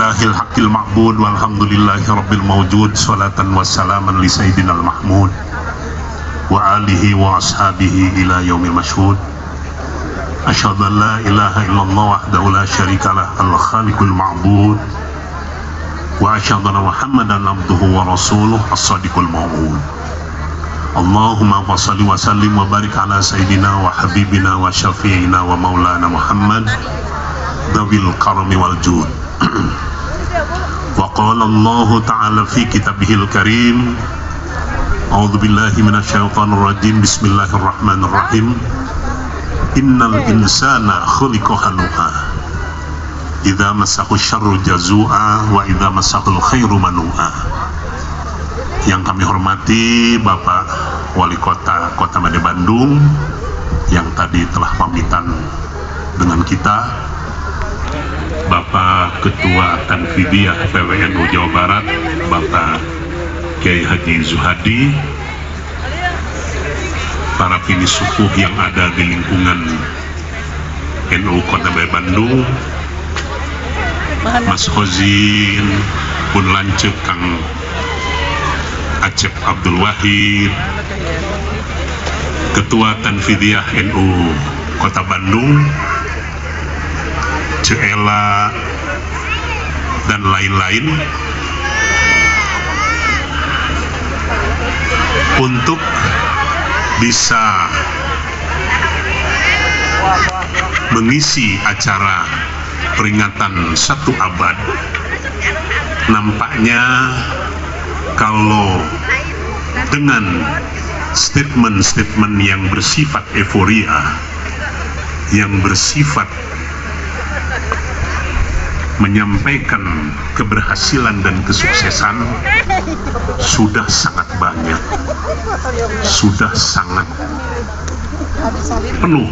Alhamdulillahil haqqil ma'bud walhamdulillahi rabbil mawjud salatan wassalaman li sayyidinal mahmud wa alihi wa ashabihi ila yaumil mashhud. Asyhadu an la ilaha illallah wahdahu la syarikalah al-khaliqul ma'bud wa asyhadu anna Muhammadan abduhu wa rasuluh as-sadiqul maw'ud. Allahumma shalli wa sallim wa barik ala sayyidina wa habibina wa syafi'ina wa maulana Muhammad dawil karami wal jud. Wa qala Allah ta'ala fi kitabihil karim, a'udzu billahi minasyaitonir rajim, bismillahirrahmanirrahim. Innal insana khuliqa halu'a idza massahu syarru jazua wa idza massahul khairu manu'a. Yang kami hormati Bapak Wali Kota Kota Madya Bandung yang tadi telah pamitan dengan kita, Bapak Ketua Tanfidiyah PWNU Jawa Barat Bapak Kiai Haji Zuhadi, para pini suku yang ada di lingkungan NU Kota Madya Bandung, Mas Hozin pun lancep, Kang Acep Abdul Wahid, Ketua Tanfidiyah NU Kota Bandung, Ceela, dan lain-lain, untuk bisa mengisi acara peringatan 1 abad. Nampaknya kalau dengan statement-statement yang bersifat euforia, yang bersifat menyampaikan keberhasilan dan kesuksesan, sudah sangat banyak, sudah sangat penuh.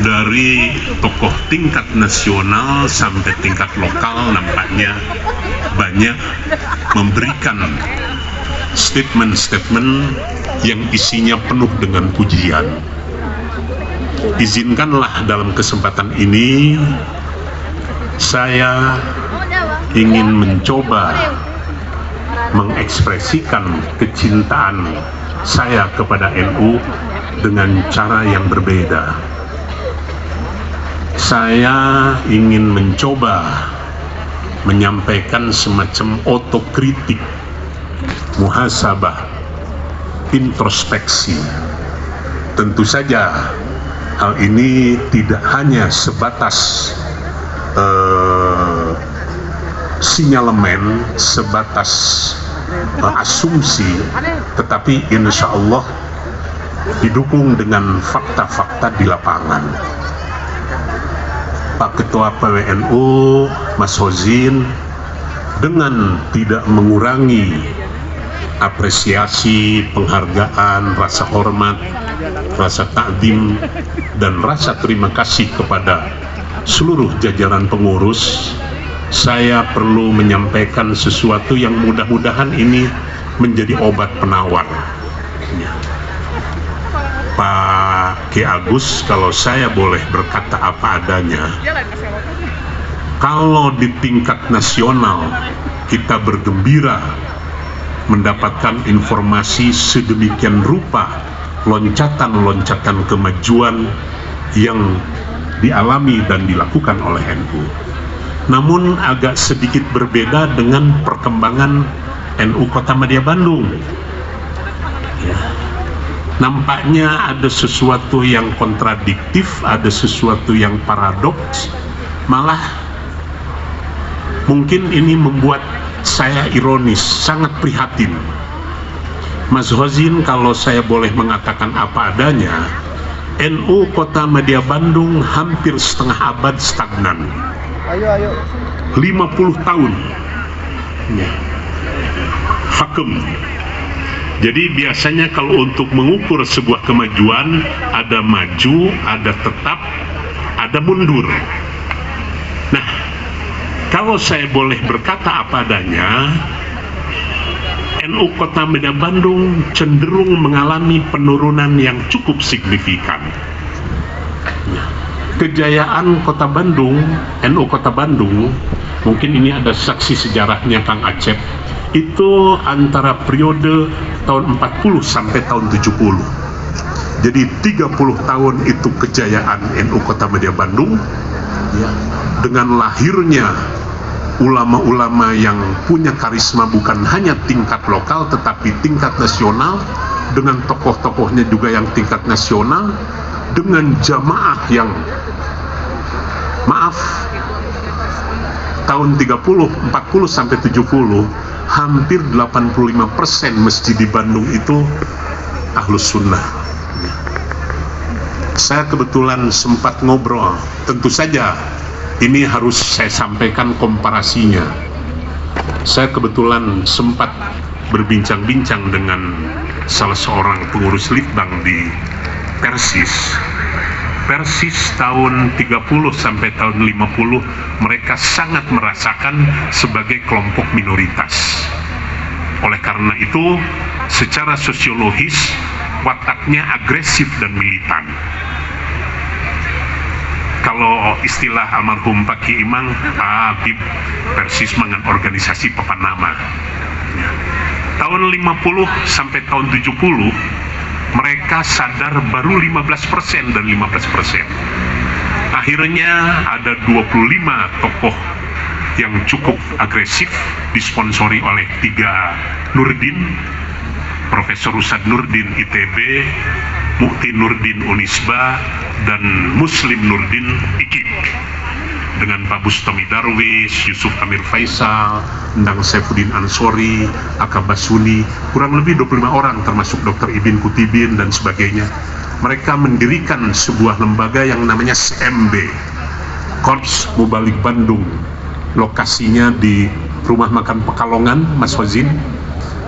Dari tokoh tingkat nasional sampai tingkat lokal nampaknya banyak memberikan statement-statement yang isinya penuh dengan pujian. Izinkanlah dalam kesempatan ini saya ingin mencoba mengekspresikan kecintaan saya kepada NU dengan cara yang berbeda. Saya ingin mencoba menyampaikan semacam otokritik, muhasabah, introspeksi. Tentu saja hal ini tidak hanya sebatas sinyalemen, sebatas asumsi, tetapi insya Allah didukung dengan fakta-fakta di lapangan. Pak Ketua PWNU Mas Hozin dengan tidak mengurangi apresiasi, penghargaan, rasa hormat, rasa takdim, dan rasa terima kasih kepada seluruh jajaran pengurus, saya perlu menyampaikan sesuatu yang mudah-mudahan ini menjadi obat penawar. Pak Ki Agus, kalau saya boleh berkata apa adanya, kalau di tingkat nasional kita bergembira mendapatkan informasi sedemikian rupa, loncatan-loncatan kemajuan yang dialami dan dilakukan oleh NU. Namun agak sedikit berbeda dengan perkembangan NU Kota Madya Bandung. Nampaknya ada sesuatu yang kontradiktif, ada sesuatu yang paradoks, malah mungkin ini membuat saya ironis, sangat prihatin. Mas Hozin, kalau saya boleh mengatakan apa adanya, NU Kota Madya Bandung hampir setengah abad stagnan. 50 tahun hakem. Jadi biasanya kalau untuk mengukur sebuah kemajuan, ada maju, ada tetap, ada mundur. Nah, kalau saya boleh berkata apa adanya, NU Kota Madya Bandung cenderung mengalami penurunan yang cukup signifikan. kejayaan Kota Bandung, NU Kota Bandung, mungkin ini ada saksi sejarahnya Kang Acep, itu antara periode tahun 40 sampai tahun 70. Jadi 30 tahun itu kejayaan NU Kota Media Bandung, ya, dengan lahirnya ulama-ulama yang punya karisma bukan hanya tingkat lokal tetapi tingkat nasional, dengan tokoh-tokohnya juga yang tingkat nasional, dengan jamaah yang tahun 30, 40 sampai 70 hampir 85% masjid di Bandung itu Ahlus Sunnah. Saya kebetulan sempat ngobrol, tentu saja ini harus saya sampaikan komparasinya. Saya kebetulan sempat berbincang-bincang dengan salah seorang pengurus Litbang di Persis tahun 30 sampai tahun 50 mereka sangat merasakan sebagai kelompok minoritas. Oleh karena itu, secara sosiologis wataknya agresif dan militan. Kalau istilah almarhum Pak Ki Imang, Habib Persis dengan organisasi papan nama. Tahun 50 sampai tahun 70 mereka sadar baru 15% dan 15%. Akhirnya ada 25 tokoh yang cukup agresif disponsori oleh 3 Nurdin, Profesor Ustadz Nurdin ITB, Mukti Nurdin Unisba, dan Muslim Nurdin IKIP, dengan Pak Bustami Darwis, Yusuf Amir Faisal, Endang Saifuddin Ansori, Aka Basuni, kurang lebih 25 orang termasuk Dr. Ibn Kutibin dan sebagainya. Mereka mendirikan sebuah lembaga yang namanya SMB, Korps Mubalik Bandung. Lokasinya di Rumah Makan Pekalongan, Mas Hozin.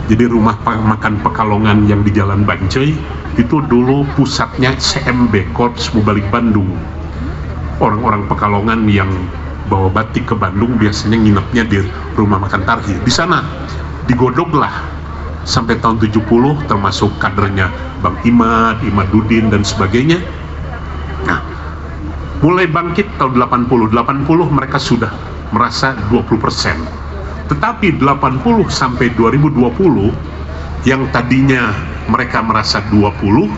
Jadi Rumah Makan Pekalongan yang di Jalan Bancai itu dulu pusatnya SMB, Korps Mubalik Bandung. Orang-orang Pekalongan yang bawa batik ke Bandung biasanya nginepnya di Rumah Makan Tarhi. Di sana digodoklah sampai tahun 70 termasuk kadernya Bang Imad Dudin dan sebagainya. Nah, mulai bangkit tahun 80 mereka sudah merasa 20%. Tetapi 80 sampai 2020 yang tadinya mereka merasa 20,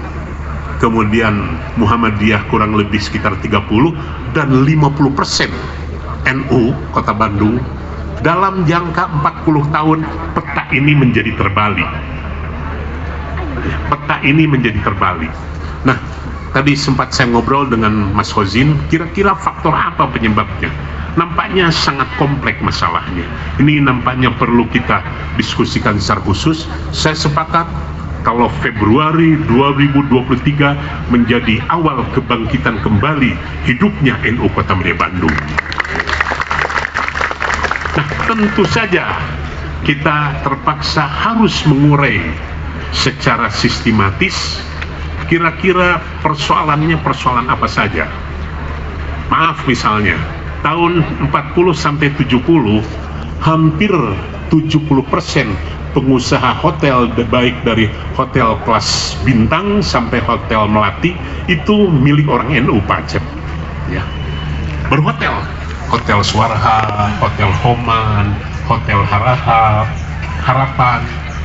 kemudian Muhammadiyah kurang lebih sekitar 30 dan 50% NU Kota Bandung, dalam jangka 40 tahun peta ini menjadi terbalik. Peta ini menjadi terbalik. Nah, tadi sempat saya ngobrol dengan Mas Hozin, kira-kira faktor apa penyebabnya? Nampaknya sangat kompleks masalahnya. Ini nampaknya perlu kita diskusikan secara khusus. Saya sepakat kalau Februari 2023 menjadi awal kebangkitan kembali hidupnya NU Kota Media Bandung. Nah, tentu saja kita terpaksa harus mengurai secara sistematis kira-kira persoalannya persoalan apa saja. Maaf, misalnya tahun 40 sampai 70 hampir 70% pengusaha hotel, baik dari hotel kelas bintang sampai hotel melati, itu milik orang NU, Pak Acep. Ya, berhotel, Hotel Suarha, Hotel Homan, Hotel Harapan,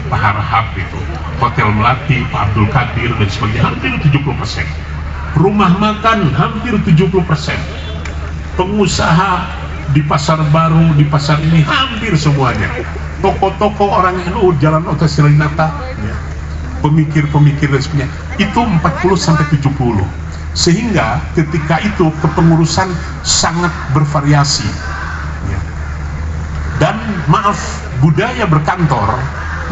Pak Harahap itu, Hotel Melati, Pak Abdul Qadir dan sebagainya, hampir 70%. Rumah makan hampir 70%. Pengusaha di Pasar Baru, di pasar ini hampir semuanya. Toko-toko orang NU, Jalan Oto Silinata, ya, pemikir-pemikir dan sebagainya, itu 40 sampai 70. Sehingga ketika itu kepengurusan sangat bervariasi. Ya. Dan maaf, budaya berkantor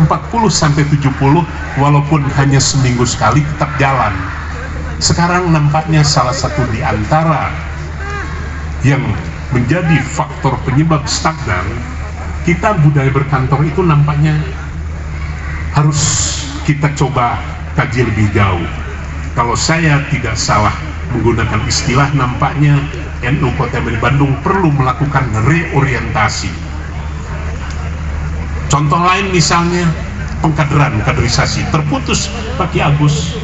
40 sampai 70 walaupun hanya seminggu sekali tetap jalan. Sekarang nampaknya salah satu di antara yang menjadi faktor penyebab stagnan, kita budaya berkantor itu nampaknya harus kita coba kaji lebih jauh. Kalau saya tidak salah menggunakan istilah, nampaknya NU Kota Media Bandung perlu melakukan reorientasi. Contoh lain misalnya pengkaderan, kaderisasi terputus Pak Ki Agus.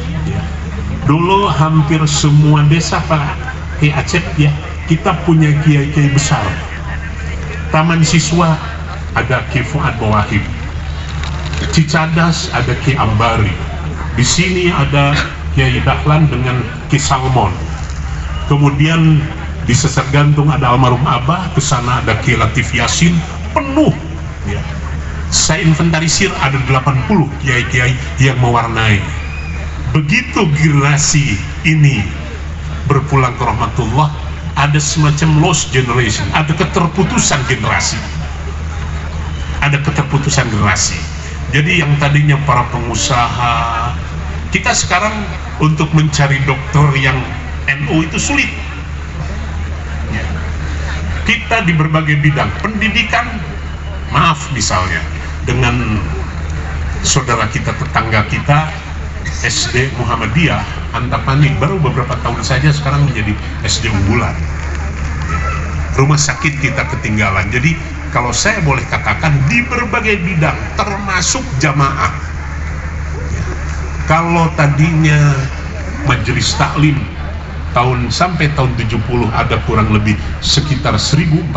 Dulu hampir semua desa Pak Kiai Acep ya, kita punya kiai-kiai besar. Taman Siswa ada Kiai Fuad Bawahib, Cicadas ada Kiai Ambari, di sini ada Kiai Dahlan dengan Kiai Salmon, kemudian di Sesar Gantung ada almarhum Abah, ke sana ada Kiai Latif Yasin, penuh ya. Saya inventarisir ada 80 kiai-kiai yang mewarnai. Begitu generasi ini berpulang ke rahmatullah, ada semacam lost generation, ada keterputusan generasi. Ada keterputusan generasi. Jadi yang tadinya para pengusaha, kita sekarang untuk mencari dokter yang NU itu sulit. Kita di berbagai bidang pendidikan, maaf misalnya dengan saudara kita, tetangga kita SD Muhammadiyah Antapani baru beberapa tahun saja sekarang menjadi SD unggulan. Rumah sakit kita ketinggalan. Jadi kalau saya boleh katakan di berbagai bidang termasuk jamaah ya. Kalau tadinya majelis taklim sampai tahun 70 ada kurang lebih sekitar 1.400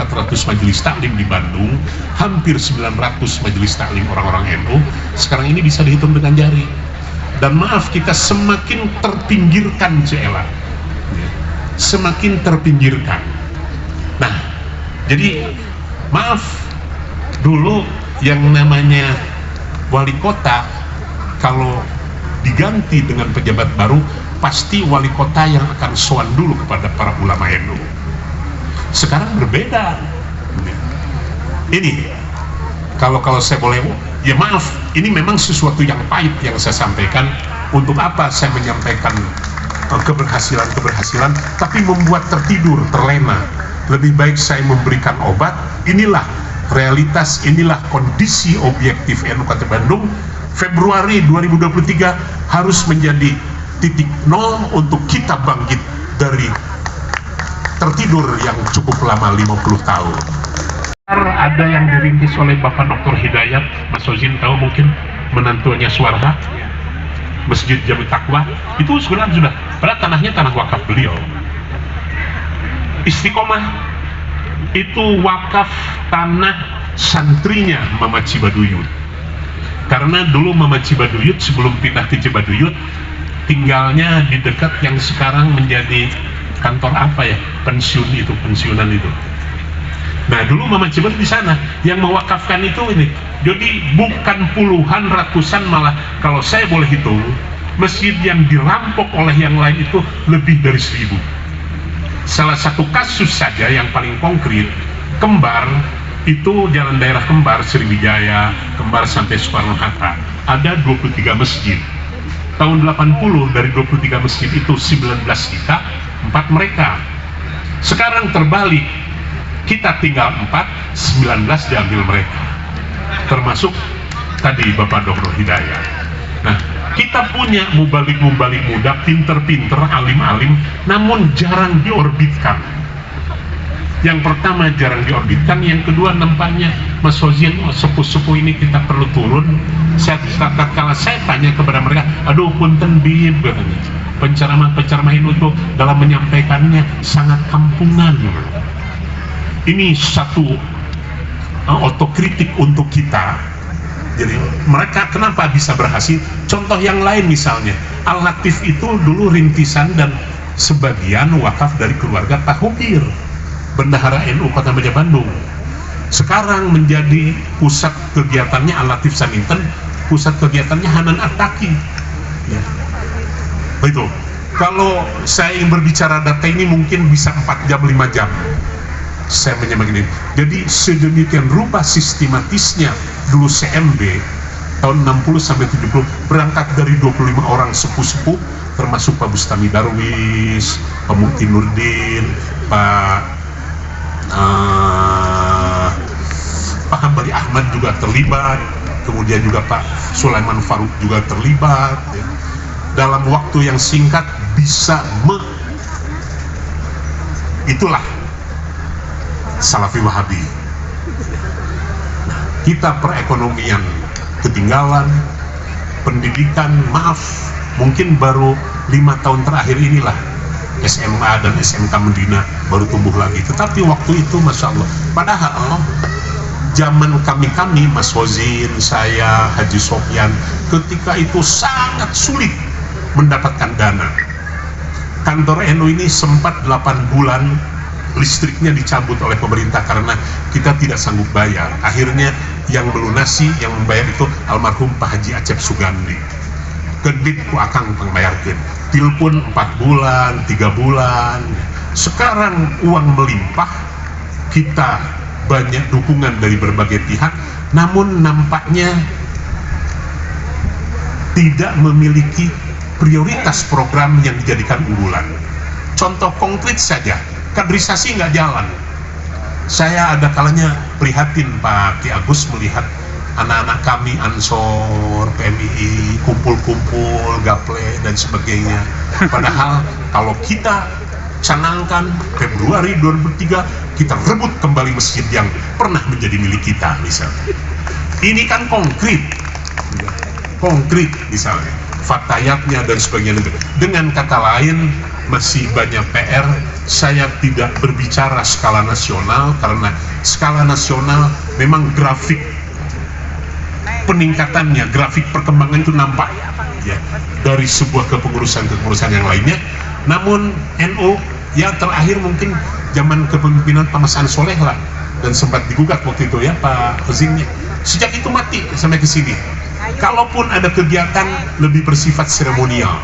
majelis taklim di Bandung, hampir 900 majelis taklim orang-orang NU, sekarang ini bisa dihitung dengan jari. Dan maaf, kita semakin terpinggirkan Cela, semakin terpinggirkan. Nah, jadi maaf, dulu yang namanya wali kota kalau diganti dengan pejabat baru, pasti wali kota yang akan sowan dulu kepada para ulama NU. Sekarang berbeda. Ini kalau saya boleh, ya maaf, ini memang sesuatu yang pahit yang saya sampaikan. Untuk apa saya menyampaikan keberhasilan, tapi membuat tertidur, terlena. Lebih baik saya memberikan obat. Inilah realitas, inilah kondisi objektif NU Kota Bandung. Februari 2023 harus menjadi titik nol untuk kita bangkit dari tertidur yang cukup lama 50 tahun. Ada yang dirintis oleh Bapak Dr. Hidayat, Mas Ozin tahu mungkin, menantunya Suwarha, Masjid Jami Takwa, itu sebenarnya sudah, padahal tanahnya tanah wakaf beliau. Istiqomah itu wakaf tanah santrinya Mama Cibaduyut. Karena dulu Mama Cibaduyut sebelum pindah ke Cibaduyut tinggalnya di dekat yang sekarang menjadi kantor apa ya, pensiunan itu. Nah dulu Mama Cibaduyut di sana yang mewakafkan itu ini. Jadi bukan puluhan, ratusan, malah kalau saya boleh hitung masjid yang dirampok oleh yang lain itu lebih dari 1.000. Salah satu kasus saja yang paling konkret, Kembar itu jalan daerah Kembar, Sriwijaya, Kembar sampai Soekarno-Hatta, ada 23 masjid. Tahun 80 dari 23 masjid itu 19 kita, 4 mereka. Sekarang terbalik, kita tinggal 4, 19 diambil mereka, termasuk tadi Bapak Dr. Hidayat. Nah, kita punya mubalik muda, pinter-pinter, alim-alim, namun jarang diorbitkan. Yang pertama jarang diorbitkan, yang kedua nampaknya Mas Hozin, sepuh-sepuh ini kita perlu turun. Kala saya tanya kepada mereka, aduh punten bib katanya, penceramah itu dalam menyampaikannya sangat kampungan. Ini satu otokritik untuk kita. Jadi mereka kenapa bisa berhasil? Contoh yang lain misalnya, Al-Latif itu dulu rintisan dan sebagian wakaf dari keluarga Tahubir, Bendahara NU Kota Medan Bandung. Sekarang menjadi pusat kegiatannya Al-Latif Saninten, pusat kegiatannya Hanan Attaqi. Ya. Begitu. Kalau saya ingin berbicara data ini mungkin bisa 4 jam, 5 jam. Saya menyampaikan ini. Jadi sedemikian rupa sistematisnya dulu CMB tahun 60 sampai 70 berangkat dari 25 orang sepuh-sepuh, termasuk Pak Bustami Darwis, Pak Mukti Nurdin, Pak Hambali Ahmad juga terlibat, kemudian juga Pak Sulaiman Faruk juga terlibat, ya. Dalam waktu yang singkat bisa itulah Salafi Wahabi. Kita perekonomian ketinggalan, pendidikan maaf, mungkin baru 5 tahun terakhir inilah SMA dan SMK Medina baru tumbuh lagi. Tetapi waktu itu Masya Allah, padahal zaman kami Mas Hozin, saya, Haji Sofyan, ketika itu sangat sulit mendapatkan dana. Kantor NU ini sempat 8 bulan listriknya dicabut oleh pemerintah karena kita tidak sanggup bayar. Akhirnya yang melunasi, yang membayar itu almarhum Pak Haji Acep Sugandi. Kedit ku akang pengbayarkeun. Telepon 4 bulan, 3 bulan. Sekarang uang melimpah, kita banyak dukungan dari berbagai pihak, namun nampaknya tidak memiliki prioritas program yang dijadikan unggulan. Contoh konkret saja, kaderisasi nggak jalan. Saya ada kalanya prihatin Pak Ki Agus melihat anak-anak kami Ansor, PMI, kumpul-kumpul, gaple dan sebagainya. Padahal kalau kita canangkan Februari 2003 kita rebut kembali masjid yang pernah menjadi milik kita misalnya. Ini kan konkret misalnya, fatayatnya dan sebagainya. Dengan kata lain, masih banyak PR. Saya tidak berbicara skala nasional karena skala nasional memang grafik peningkatannya, grafik perkembangan itu nampak ya dari sebuah kepengurusan yang lainnya. Namun NU ya terakhir mungkin zaman kepemimpinan Pak Mas Ansoleh lah, dan sempat digugat waktu itu ya Pak Hozinnya. Sejak itu mati sampai ke sini. Kalaupun ada kegiatan lebih bersifat seremonial,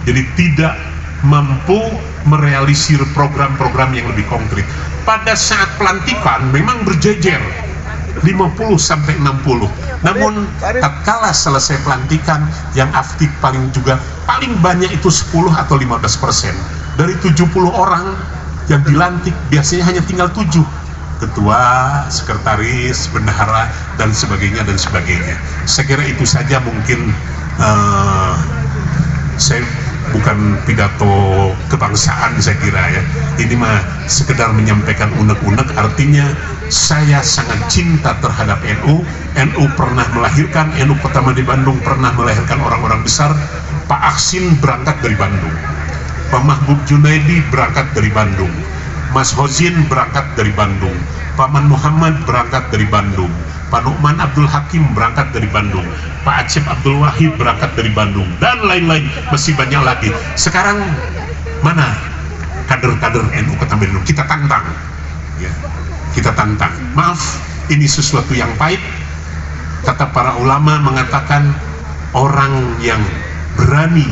jadi tidak mampu merealisir program-program yang lebih konkret. Pada saat pelantikan memang berjejer 50 sampai 60. Namun tatkala selesai pelantikan yang aktif paling banyak itu 10 atau 15%. Dari 70 orang yang dilantik biasanya hanya tinggal 7. Ketua, sekretaris, bendahara dan sebagainya. Saya kira itu saja mungkin. Saya bukan pidato kebangsaan saya kira ya. Ini mah sekedar menyampaikan unek-unek, artinya saya sangat cinta terhadap NU. NU pernah melahirkan, NU Kota Madi Bandung pernah melahirkan orang-orang besar. Pak Aksin berangkat dari Bandung, Pak Mahbub Junaidi berangkat dari Bandung, Mas Hozin berangkat dari Bandung, Pak Man Muhammad berangkat dari Bandung, Pak Nu'man Abdul Hakim berangkat dari Bandung, Pak Acep Abdul Wahid berangkat dari Bandung, dan lain-lain, masih banyak lagi. Sekarang mana kader-kader NU Kota Bandung? Kita tantang ya. Kita tantang. Maaf, ini sesuatu yang pahit. Kata para ulama mengatakan orang yang berani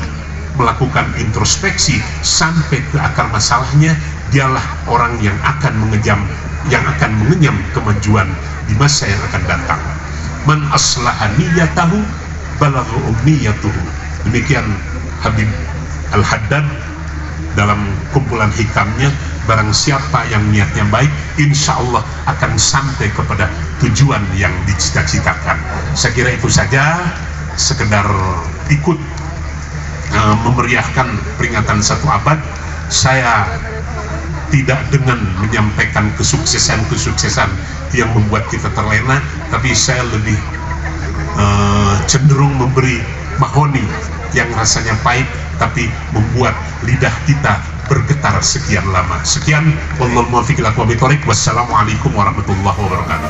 melakukan introspeksi sampai ke akar masalahnya, dialah orang yang akan mengenyam kemajuan di masa yang akan datang. Man aslaha niyatahu balagha umniyatuhu. Demikian Habib Al-Haddad dalam kumpulan hikamnya. Barang siapa yang niatnya baik, insya Allah akan sampai kepada tujuan yang dicita-citakan. Saya kira itu saja, sekedar ikut memeriahkan peringatan 1 abad. Saya tidak dengan menyampaikan kesuksesan yang membuat kita terlena, tapi saya lebih cenderung memberi mahoni yang rasanya pahit tapi membuat lidah kita bergetar sekian lama. Sekian, wallahul muwaffiq ila aqwamit thoriq. Wassalamualaikum warahmatullahi wabarakatuh.